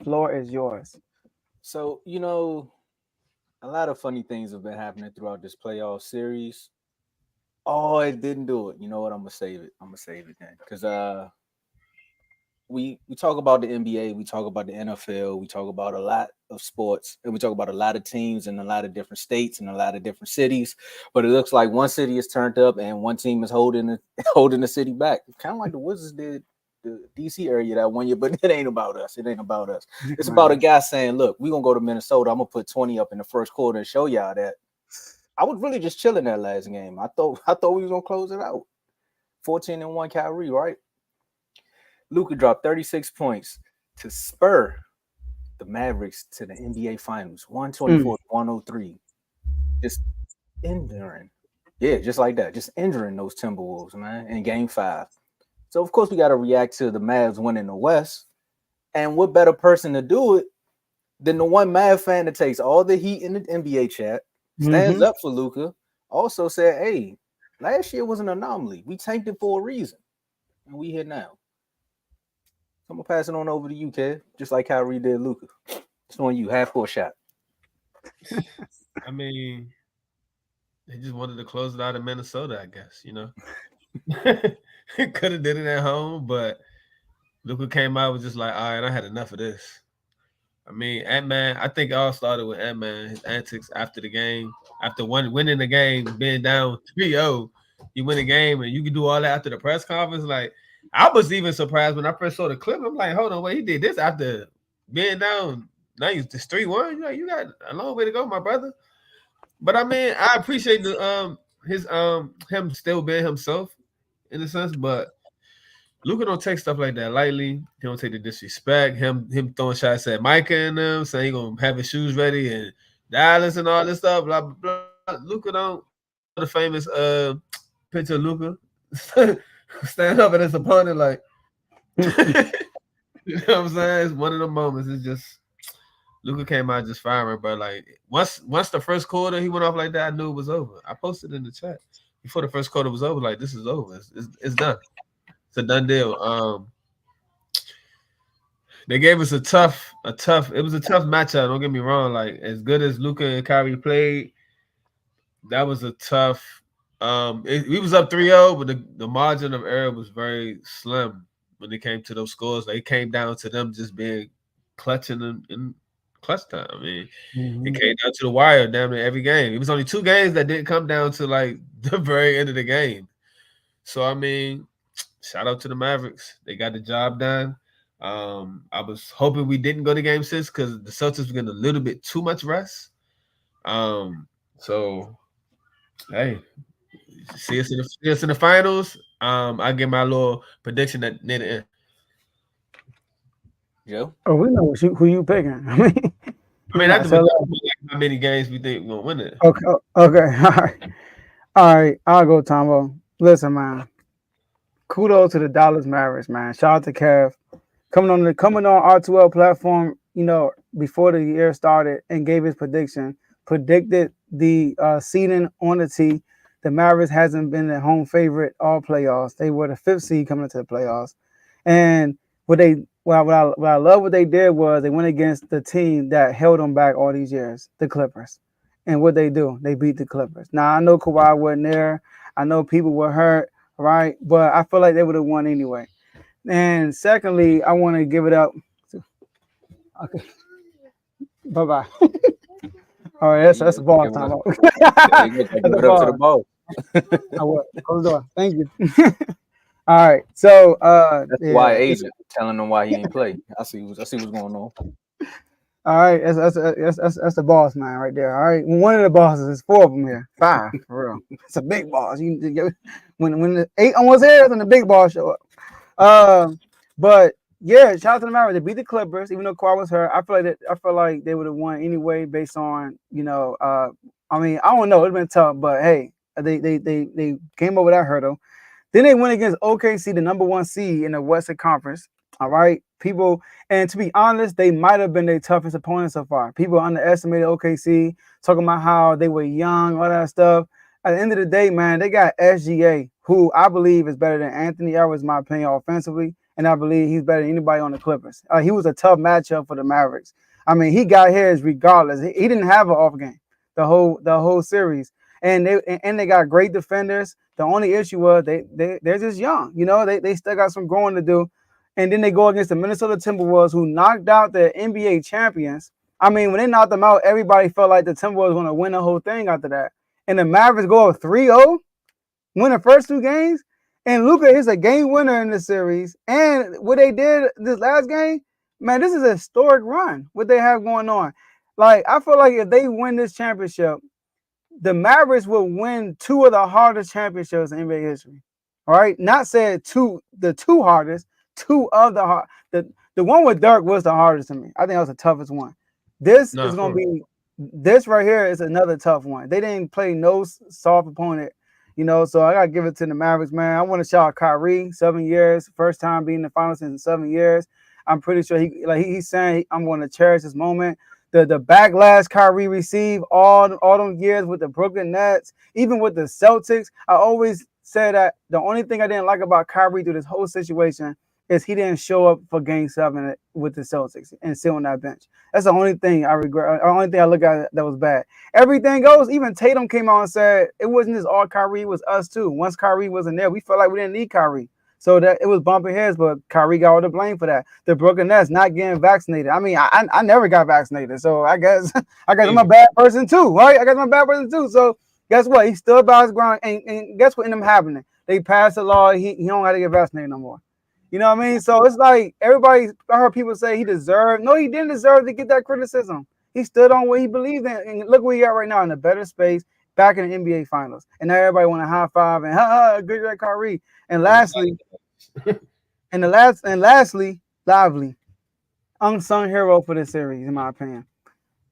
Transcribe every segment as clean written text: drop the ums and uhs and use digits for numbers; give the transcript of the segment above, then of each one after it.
Floor is yours. So, a lot of funny things have been happening throughout this playoff series. Oh, it didn't do it. You know what? I'm gonna save it. I'm gonna save it then, because we talk about the NBA, we talk about the NFL, we talk about a lot of sports, and we talk about a lot of teams in a lot of different states and a lot of different cities. But it looks like one city is turned up and one team is holding the holding the city back. Kind of like the Wizards did the DC area that one year, but it ain't about us. It ain't about us. It's about a Man. guy saying, "Look, we're gonna go to Minnesota. I'm gonna put 20 up in the first quarter and show y'all that." I was really just chilling that last game. I thought we was gonna close it out. 14-1 Kyrie, right? Luka dropped 36 points to spur the Mavericks to the NBA Finals, Mm. 124 to 103. Just injuring. Yeah, just like that. Just injuring those Timberwolves, man, in game five. So, of course, we got to react to the Mavs winning the West. And what better person to do it than the one Mav fan that takes all the heat in the NBA chat, stands Mm-hmm. up for Luka, also said, hey, last year was an anomaly. We tanked it for a reason. And we here now. I'm gonna pass it on over to you, kid. Just like Kyrie did Luca. It's on you, half court shot. I mean, they just wanted to close it out in Minnesota, I guess, you know. Could have did it at home, but Luka came out was just like, all right, I had enough of this. I mean, Ant Man, I think it all started with Ant Man, his antics after the game, after winning the game, being down 3-0. You win the game and you can do all that after the press conference. Like, I was even surprised when I first saw the clip. I'm like, hold on, wait, he did this after being down. Now you just 3-1. You got a long way to go, my brother. But I mean, I appreciate the his him still being himself in a sense, but Luka don't take stuff like that lightly. He don't take the disrespect. Him throwing shots at Micah and them, saying he gonna have his shoes ready and Dallas and all this stuff. Blah blah blah. Luka don't. You know the famous picture of Luka stand up at his opponent like, you know what I'm saying? It's one of the moments. It's just Luka came out just firing, but like once the first quarter he went off like that, I knew it was over. I posted in the chat before the first quarter was over. Like this is over. It's done. It's a done deal. They gave us it was a tough matchup. Don't get me wrong. Like as good as Luka and Kyrie played, that was a tough. We was up 3-0, but the margin of error was very slim when it came to those scores. Like, it came down to them just being clutching in clutch time. I mean, it Mm-hmm. came down to the wire damn near every game. It was only two games that didn't come down to like the very end of the game. So I mean, shout out to the Mavericks. They got the job done. I was hoping we didn't go to game six because the Celtics were getting a little bit too much rest. So hey, see us in the finals. I get my little prediction at near the end. Joe? Oh, we know who you picking. I mean, I you mean, not that depends sell on how many games we think we're gonna win it. Okay, okay, all right, all right. I'll go, Tombo. Listen, man. Kudos to the Dallas Mavericks, man. Shout out to Kev coming on R2L platform. Before the year started and gave his prediction. Predicted the seeding on the tee. The Mavericks hasn't been the home favorite all playoffs. They were the fifth seed coming into the playoffs, and what I love what they did was they went against the team that held them back all these years, the Clippers. And what they do, they beat the Clippers. Now I know Kawhi wasn't there. I know people were hurt, right? But I feel like they would have won anyway. And secondly, I want to give it up. Okay, bye bye. All right, that's Yeah, the ball give it time. up. There you go. That's Give the it up to the ball. ball. I will close the door. Thank you. All right, so That's why yeah. agent telling them why he ain't play. I see what's going on. All right, that's the boss man right there. All right, one of the bosses is four of them here, five for real. It's a big boss. When the eight almost here, then the big boss show up. But yeah, shout out to the Mavericks. They beat the Clippers, even though Kawhi was hurt. I feel like they would have won anyway, based on I mean, I don't know, it'd been tough, but hey, they came over that hurdle. Then they went against OKC, the number one seed in the Western Conference. All right, people, and to be honest, they might have been their toughest opponent so far. People underestimated OKC, talking about how they were young, all that stuff. At the end of the day, man, they got SGA, who I believe is better than Anthony Edwards, in my opinion, offensively. and I believe he's better than anybody on the Clippers. He was a tough matchup for the Mavericks. I mean, he got his regardless. He didn't have an off game the whole series, and they got great defenders. The only issue was they're just young. You know, they still got some growing to do. And then they go against the Minnesota Timberwolves, who knocked out the NBA champions. I mean, when they knocked them out, everybody felt like the Timberwolves were going to win the whole thing after that. And the Mavericks go up 3-0, win the first 2 games. And Luka is a game winner in this series. And what they did this last game, man, this is a historic run, what they have going on. Like, I feel like if they win this championship, the Mavericks will win 2 of the hardest championships in NBA history. All right? Not said the 2 hardest, 2 of the hard. The one with Dirk was the hardest to me. I think that was the toughest one. This is going to be, this right here is another tough one. They didn't play no soft opponent, you know, so I got to give it to the Mavericks, man. I want to shout out Kyrie, 7 years, first time being in the finals in 7 years. I'm pretty sure he's saying I'm going to cherish this moment. The backlash Kyrie received all them years with the Brooklyn Nets, even with the Celtics. I always said that the only thing I didn't like about Kyrie through this whole situation is he didn't show up for Game 7 with the Celtics and sit on that bench. That's the only thing I regret. The only thing I look at that was bad. Everything goes. Even Tatum came out and said it wasn't just all Kyrie, it was us too. Once Kyrie wasn't there, we felt like we didn't need Kyrie. So that it was bumping heads, but Kyrie got all the blame for that. The Brooklyn Nets not getting vaccinated. I mean, I never got vaccinated, so I guess I'm a bad person too, right? I guess I'm a bad person too. So guess what? He stood by his ground, and guess what ended up happening? They passed a law. He don't have to get vaccinated no more. You know what I mean? So it's like everybody. I heard people say he deserved. No, he didn't deserve to get that criticism. He stood on what he believed in, and look where he got right now in a better space, back in the NBA Finals. And now everybody want to high five and good at Kyrie. And lastly, Lively, unsung hero for this series, in my opinion.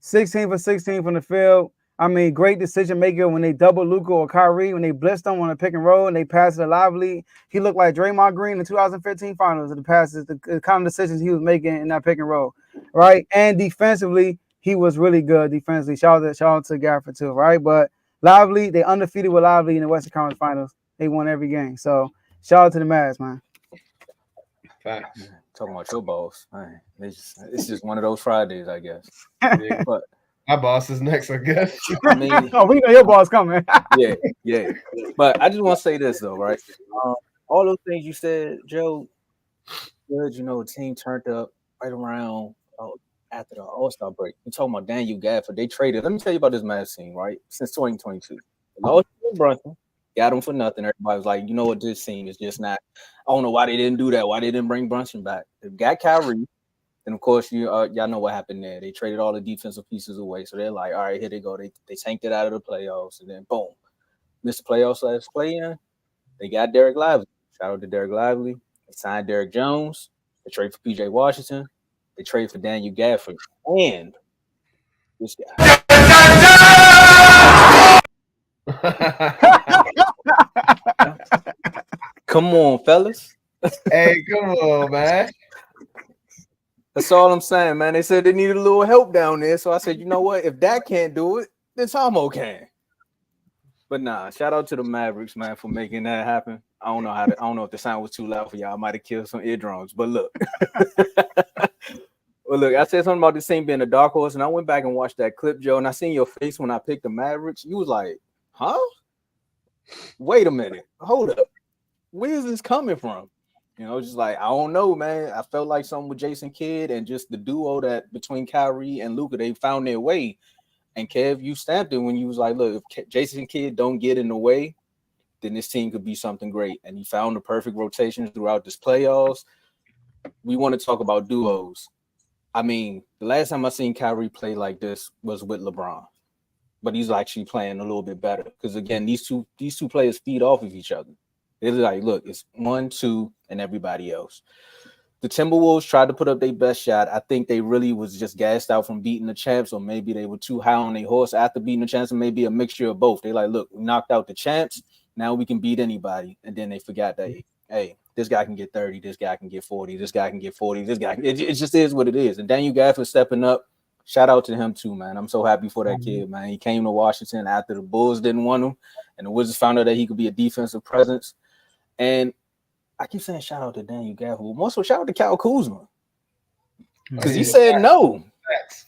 16 for 16 from the field. I mean, great decision maker when they double Luka or Kyrie, when they blitzed them on a pick and roll and they passed it to Lively. He looked like Draymond Green in the 2015 finals. The passes, the kind of decisions he was making in that pick and roll, right? And defensively, he was really good defensively. Shout out to Gafford too, right? But Lively, they undefeated with Lively in the Western Conference Finals. They won every game. So shout out to the Mavs, man. Facts. Talking about your boss, man. It's just one of those Fridays, I guess. Yeah. But my boss is next, I guess. I mean, oh, we know your boss coming. yeah. But I just want to say this though, right? All those things you said, Joe. Good, you know, the team turned up right around after the All-Star break. You're talking about Daniel Gafford. They traded. Let me tell you about this Mavs team, right? Since 2022, lost Brunson, got him for nothing. Everybody was like, you know what, this team is just not. I don't know why they didn't do that. Why they didn't bring Brunson back? They got Kyrie. And of course, y'all know what happened there. They traded all the defensive pieces away. So they're like, all right, here they go. They tanked it out of the playoffs. And then, boom, missed the playoffs last play-in. They got Derek Lively. Shout out to Derek Lively. They signed Derek Jones. They traded for P.J. Washington. They traded for Daniel Gafford. And this guy. Come on, fellas. Hey, come on, man. That's all I'm saying, man. They said they needed a little help down there. So I said, you know what? If that can't do it, then Tomo can. But nah, shout out to the Mavericks, man, for making that happen. I don't know if the sound was too loud for y'all. I might have killed some eardrums. But look. Well, look, I said something about this team being a dark horse, and I went back and watched that clip, Joe, and I seen your face when I picked the Mavericks. You was like, huh? Wait a minute. Hold up. Where is this coming from? You know, just like, I don't know, man. I felt like something with Jason Kidd and just the duo that between Kyrie and Luka, they found their way. And Kev, you stamped it when you was like, look, if Jason Kidd don't get in the way, then this team could be something great. And he found the perfect rotations throughout this playoffs. We want to talk about duos. I mean, the last time I seen Kyrie play like this was with LeBron. But he's actually playing a little bit better. Because again, these two players feed off of each other. They're like, look, it's 1, 2, and everybody else. The Timberwolves tried to put up their best shot. I think they really was just gassed out from beating the champs, or maybe they were too high on their horse after beating the champs, and maybe a mixture of both. They like, look, we knocked out the champs. Now we can beat anybody. And then they forgot that, hey, this guy can get 30. This guy can get 40. This guy can get 40. This guy, it just is what it is. And Daniel Gafford stepping up. Shout out to him too, man. I'm so happy for that kid, man. He came to Washington after the Bulls didn't want him, and the Wizards found out that he could be a defensive presence. And I keep saying shout out to Daniel Gafford, more so shout out to Cal Kuzma because he Yeah, said no.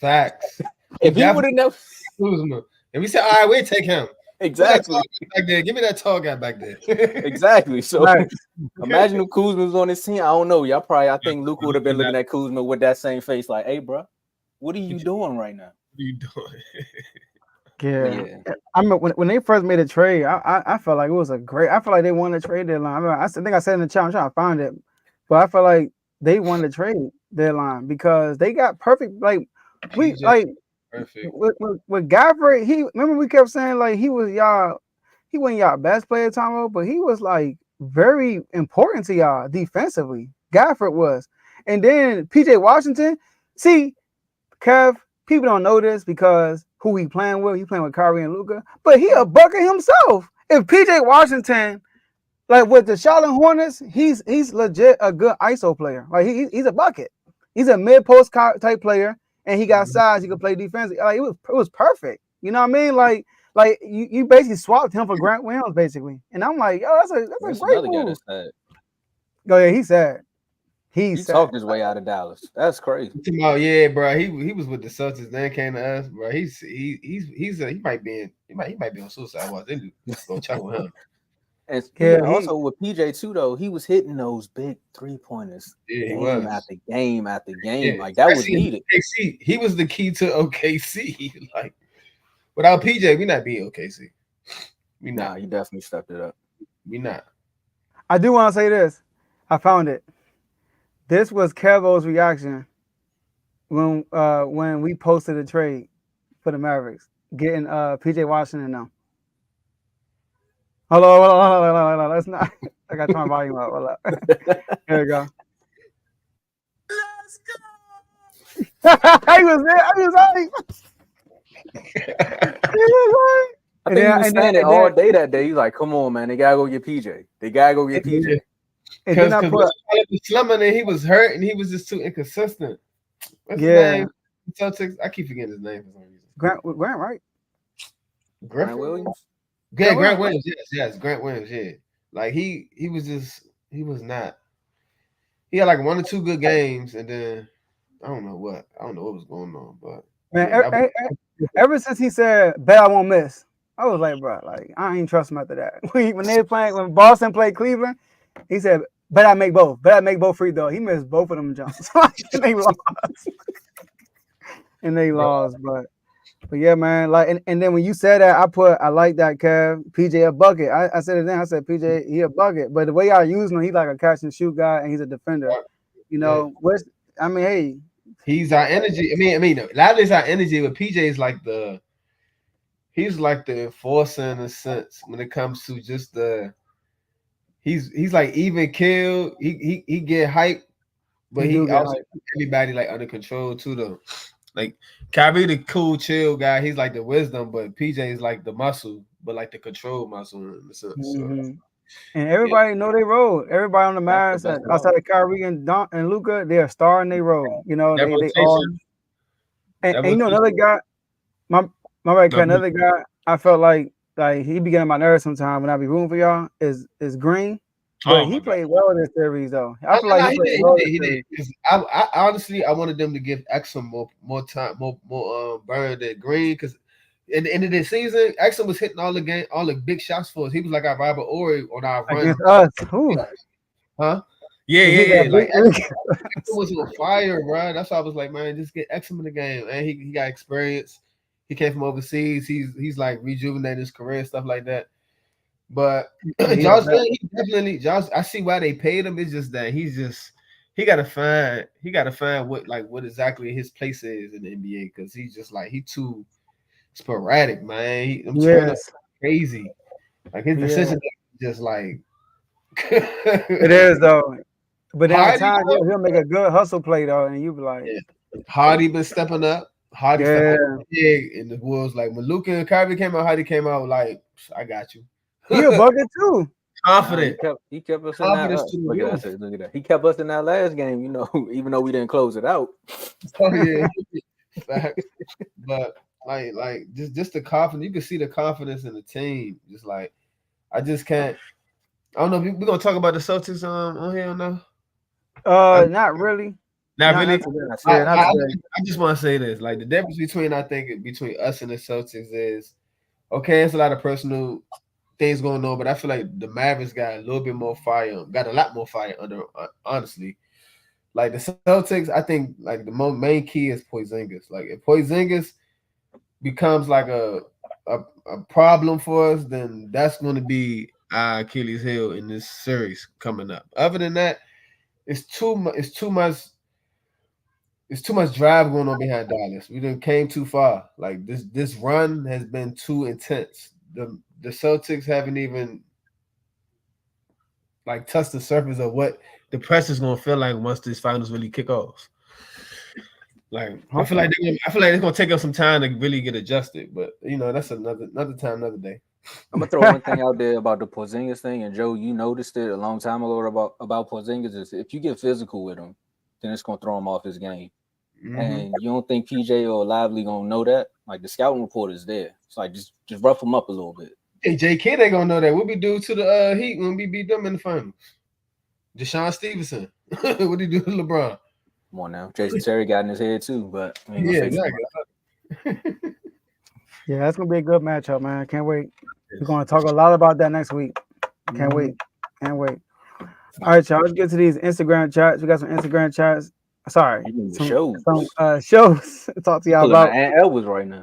Facts. If he would have never, Kuzma. And we said, all right, we'll take him. exactly, Back there. Give me that tall guy back there. exactly. So Right. imagine if Kuzma was on this team. I don't know. I think Luka would have been looking at Kuzma with that same face, like, "Hey, bro, what are you doing right now? What are you doing?" Yeah. I mean, when they first made a trade, I felt like it was a great. I felt like they won the trade deadline. I mean, I think I said in the chat, I'm trying to find it, but I felt like they won the trade deadline because they got perfect. Like we PJ, like perfect. with Gafford. He remember we kept saying like he wasn't y'all best player, Tomo, but he was like very important to y'all defensively. Gafford was, and then PJ Washington. See, Kev, people don't know this because who he playing with. He playing with Kyrie and Luka, but he a bucket himself. If PJ Washington, like with the Charlotte Hornets, he's legit a good ISO player. Like he's a bucket. He's a mid post type player, and he got size. He could play defense. Like it was perfect. You know what I mean? Like you basically swapped him for Grant Williams, basically. And I'm like, yo, that's a great move. Go ahead. He said. He talked his way out of Dallas. That's crazy. Yeah, bro. He was with the Celtics, then came to us, bro. He might be on suicide watch. They go check with him. And also with PJ too, though, he was hitting those big 3-pointers game after game after game. Yeah, like that was needed. OKC. He was the key to OKC. Like without PJ, we not being OKC. We not. Nah, he definitely stepped it up. We not. I do want to say this. I found it. This was Kevo's reaction when we posted a trade for the Mavericks, getting PJ Washington now. Hello. That's not. I got to turn my volume up. Hold up. There we go. Let's go. He was there. He was like. I think he was saying it all day that day. He's like, "Come on, man, they gotta go get PJ. They gotta go get PJ." And then I put slumming and he was hurt and he was just too inconsistent. What's his name? Celtics. I keep forgetting his name for some reason. Grant, right? Grant Williams. Yeah, Grant Williams. Yes, Grant Williams. Yeah, like he was not. He had like 1 or 2 good games, and then I don't know what was going on, but man, ever since he said, "Bet I won't miss," I was like, bro, like I ain't trust him after that. When Boston played Cleveland, he said, "Bet I make both. Bet I make both free throw." He missed both of them jumps, and they lost. But yeah, man. Like, and then when you said that, I like that, Kev. PJ a bucket. I said it then. I said PJ he a bucket. But the way y'all using him, he's like a catch and shoot guy, and he's a defender. You know, hey, he's our energy. I mean, a lot of this our energy, but PJ is like he's like the enforcer in a sense when it comes to just the. He's like even kill. He get hype, but he also keep everybody like under control too though. Like Kyrie the cool chill guy, he's like the wisdom, but PJ is like the muscle, but like the control muscle in a sense. Mm-hmm. And everybody know they role. Everybody on the Mavs outside of Kyrie and Luka, they're a star in their role. You know, they all. And you know another guy, my right, another guy. I felt like he be getting my nerves sometimes when I be rooting for y'all is Green. But he played well in this series, though. I feel like he played well. He did. I honestly, I wanted them to give Exum more time, more burn than Green, because at the end of the season, Exum was hitting all the big shots for us. He was like our Robert Ory on our run against us. Huh? Yeah. Like Exum was on fire, bro. That's why I was like, man, just get Exum in the game. And he got experience. He came from overseas. He's like rejuvenated his career, stuff like that. But Josh, Josh, I see why they paid him. It's just that he gotta find what exactly his place is in the NBA, because he's just like he too sporadic, man. I'm turning crazy. Like his decision just like it is though. But at the time he'll make a good hustle play though, and you be like, Hardy been stepping up. Hardy stepping up big in the Wolves. Like when Luka and Kyrie came out, Hardy came out like, I got you. He a bucket too. Confident. He kept us in that. Look at that. He kept us in that last game, you know, even though we didn't close it out. Oh yeah. But like just the confidence. You can see the confidence in the team. Just like I just can't. I don't know. We're gonna talk about the Celtics on here now. Not really. Not Not really. today. I, Yeah, not I, today. I just want to say this: like the difference between between us and the Celtics is okay. It's a lot of personal things going on, but I feel like the Mavericks got a little bit more fire, got a lot more fire under. Honestly, like the Celtics, I think like the main key is Porzingis. Like if Porzingis becomes like a problem for us, then that's going to be our Achilles heel in this series coming up. Other than that, it's too much. It's too much drive going on behind Dallas. We done came too far. Like this run has been too intense. The Celtics haven't even like touched the surface of what the press is gonna feel like once this finals really kick off. Like I feel like it's gonna take us some time to really get adjusted. But you know, that's another time, another day. I'm gonna throw one thing out there about the Porzingis thing, and Joe, you noticed it a long time ago about Porzingis. Is if you get physical with him, then it's gonna throw him off his game. And you don't think PJ or Lively gonna know that? Like the scouting report is there. It's like just rough him up a little bit. Hey, JK, they gonna know that. What we do to the Heat when we beat them in the finals? Deshaun Stevenson. What did he do to LeBron? Come on now, Jason Terry got in his head too, but yeah, exactly. Yeah, that's gonna be a good matchup, man. Can't wait. We're gonna talk a lot about that next week. Can't wait. Can't wait. All right, y'all. Let's get to these Instagram chats. We got some Instagram chats. Sorry, some shows. Talk to y'all about Aunt Elvis right now.